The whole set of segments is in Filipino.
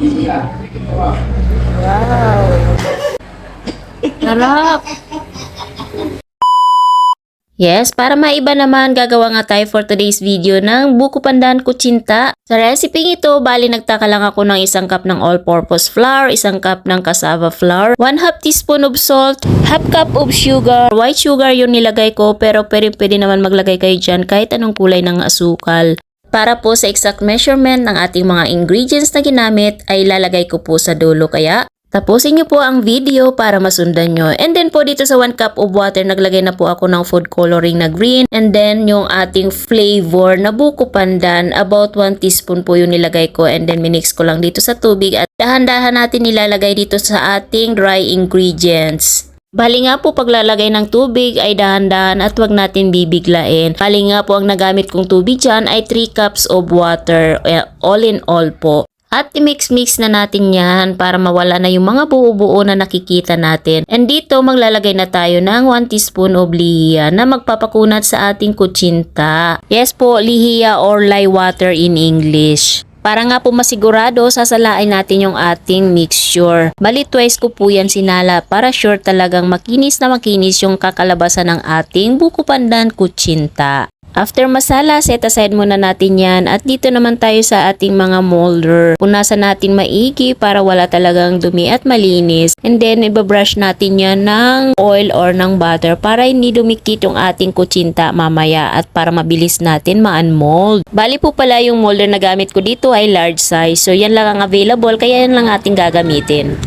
Wow. Sarap. Yes, para maiba naman, gagawa nga tayo for today's video ng buko pandan kutsinta. Sa recipe ito, bali nagtaka lang ako ng 1 cup ng all-purpose flour, 1 cup ng cassava flour, 1/2 teaspoon of salt, 1/2 cup of sugar. White sugar yung nilagay ko, pero pwede naman maglagay kayo dyan kahit anong kulay ng asukal. Para po sa exact measurement ng ating mga ingredients na ginamit ay lalagay ko po sa dulo, kaya tapusin nyo po ang video para masundan nyo. And then po dito sa 1 cup of water, naglagay na po ako ng food coloring na green. And then yung ating flavor na buko pandan, about 1 teaspoon po yung nilagay ko. And then minix ko lang dito sa tubig at dahan-dahan natin nilalagay dito sa ating dry ingredients. Bali nga po paglalagay ng tubig ay dahan-dahan at wag natin bibiglain. Bali nga po ang nagamit kong tubig dyan ay 3 cups of water, all in all po. At i-mix-mix na natin yan para mawala na yung mga buo-buo na nakikita natin. And dito maglalagay na tayo ng 1 teaspoon of lihiya na magpapakunat sa ating kutsinta. Yes po, lihiya or lye water in English. Para nga po masigurado, sasalain natin yung ating mixture. Bali twice ko po yan sinala para sure talagang makinis na makinis yung kakalabasan ng ating buko pandan kutsinta. After masala, set aside muna natin yan at dito naman tayo sa ating mga molder. Punasan natin maigi para wala talagang dumi at malinis. And then, ibabrush natin yan ng oil or ng butter para hindi dumikit yung ating kutsinta mamaya at para mabilis natin ma-unmold. Bali po pala yung molder na gamit ko dito ay large size. So, yan lang ang available kaya yan lang ating gagamitin.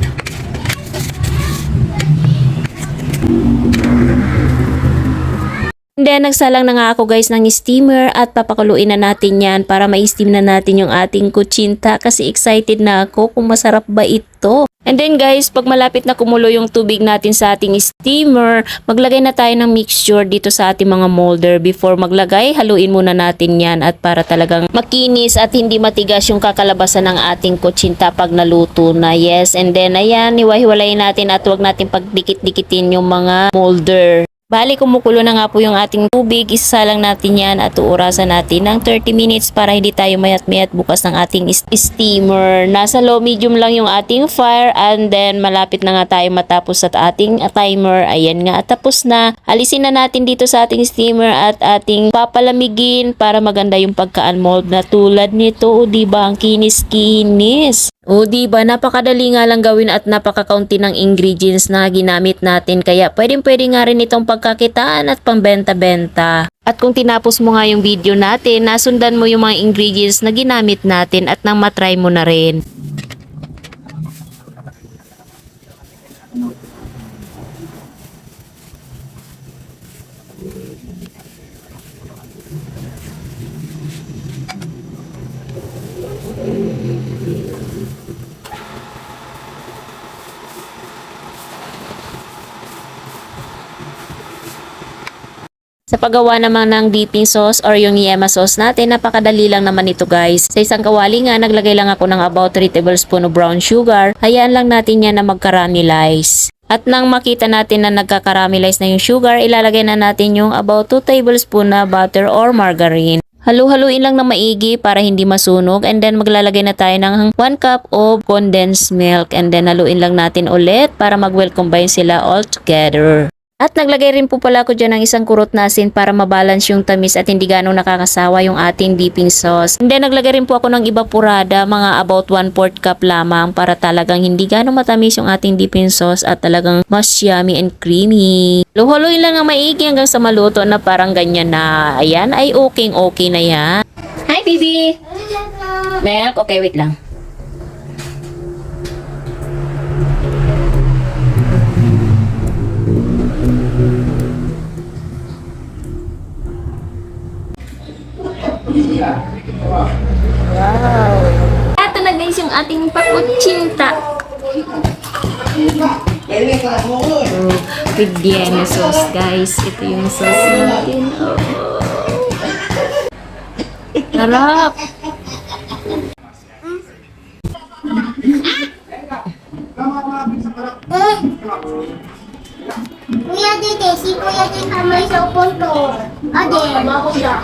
And then, nagsalang na nga ako guys ng steamer at papakuluin na natin yan para ma-steam na natin yung ating kutsinta kasi excited na ako kung masarap ba ito. And then guys, pag malapit na kumulo yung tubig natin sa ating steamer, maglagay na tayo ng mixture dito sa ating mga molder. Before maglagay, haluin muna natin yan at para talagang makinis at hindi matigas yung kakalabasan ng ating kutsinta pag naluto na. Yes, and then ayan, hiwa-hiwalayin natin at huwag natin pagdikit-dikitin yung mga molder. Bali, kumukulo na nga po yung ating tubig, isasalang natin yan at uurasan natin ng 30 minutes para hindi tayo mayat-mayat bukas ng ating steamer. Nasa low medium lang yung ating fire and then malapit na nga tayo matapos sa ating timer. Ayan nga at tapos na. Alisin na natin dito sa ating steamer at ating papalamigin para maganda yung pagka-unmold na tulad nito. O diba, ang kinis-kinis. O diba, napakadali nga lang gawin at napaka-kaunti ng ingredients na ginamit natin kaya pwedeng-pwede nga rin itong pagkakitaan at pambenta-benta. At kung tinapos mo nga yung video natin, nasundan mo yung mga ingredients na ginamit natin at nang matry mo na rin. Sa paggawa naman ng dipping sauce or yung yema sauce natin, napakadali lang naman ito guys. Sa isang kawali nga, naglagay lang ako ng about 3 tablespoon of brown sugar. Hayaan lang natin yan na mag-caramelize. At nang makita natin na nagka-caramelize na yung sugar, ilalagay na natin yung about 2 tablespoon na butter or margarine. Halu-haluin lang na maigi para hindi masunog and then maglalagay na tayo ng 1 cup of condensed milk and then haluin lang natin ulit para mag-well combine sila all together. At naglagay rin po pala ako dyan ng 1 kurot na asin para mabalance yung tamis at hindi ganong nakakasawa yung ating dipping sauce. And then naglagay rin po ako ng evaporada, mga about 1/4 cup lamang para talagang hindi ganong matamis yung ating dipping sauce at talagang mas yummy and creamy. Luhuluin lang ng maigi hanggang sa maluto na parang ganyan na. Ayan, ay okay na yan. Hi, baby! Milk? Okay, wait lang. Wow! Ito na guys yung ating pakutsinta. With Vienna sauce guys. Ito yung sauce natin. Oh. Sarap! Kuya Dede, si Kuya Dede kamay sa upunto. Ade, bako siya.